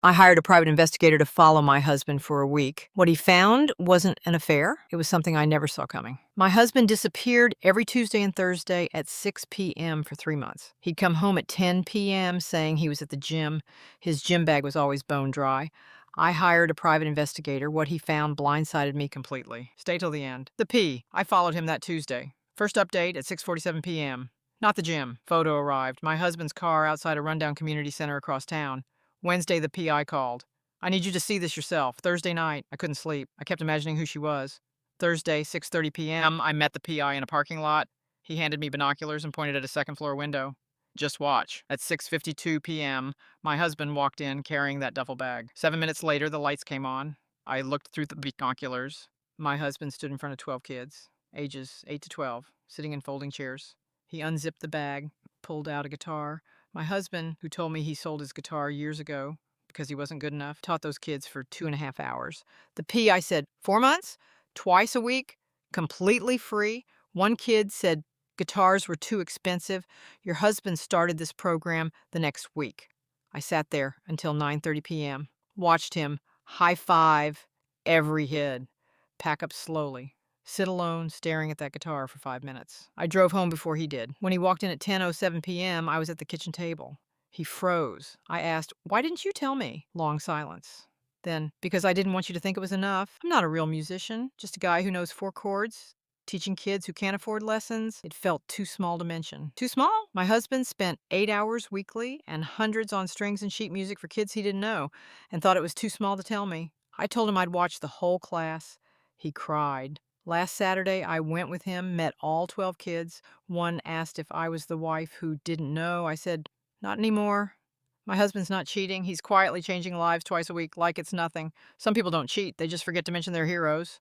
I hired a private investigator to follow my husband for a week. What he found wasn't an affair. It was something I never saw coming. My husband disappeared every Tuesday and Thursday at 6 p.m. for 3 months. He'd come home at 10 p.m. saying he was at the gym. His gym bag was always bone dry. I hired a private investigator. What he found blindsided me completely. Stay till the end. The P. I followed him that Tuesday. First update at 6:47 p.m. Not the gym. Photo arrived. My husband's car outside a rundown community center across town. Wednesday, the PI called. I need you to see this yourself. Thursday night, I couldn't sleep. I kept imagining who she was. Thursday, 6:30 p.m., I met the PI in a parking lot. He handed me binoculars and pointed at a second-floor window. Just watch. At 6:52 p.m., my husband walked in carrying that duffel bag. 7 minutes later, the lights came on. I looked through the binoculars. My husband stood in front of 12 kids, ages 8 to 12, sitting in folding chairs. He unzipped the bag, pulled out a guitar. My husband, who told me he sold his guitar years ago because he wasn't good enough, taught those kids for 2.5 hours. The PI said, 4 months? Twice a week? Completely free? One kid said guitars were too expensive. Your husband started this program the next week. I sat there until 9:30 p.m., watched him high five every hit, pack up slowly, sit alone staring at that guitar for 5 minutes. I drove home before he did. When he walked in at 10:07 p.m., I was at the kitchen table. He froze. I asked, "Why didn't you tell me?" Long silence. Then, "Because I didn't want you to think it was enough. I'm not a real musician, just a guy who knows 4 chords. Teaching kids who can't afford lessons." It felt too small to mention. Too small? My husband spent 8 hours weekly and hundreds on strings and sheet music for kids he didn't know and thought it was too small to tell me. I told him I'd watch the whole class. He cried. Last Saturday, I went with him, met all 12 kids. One asked if I was the wife who didn't know. I said, "Not anymore. My husband's not cheating. He's quietly changing lives twice a week like it's nothing. Some people don't cheat. They just forget to mention their heroes."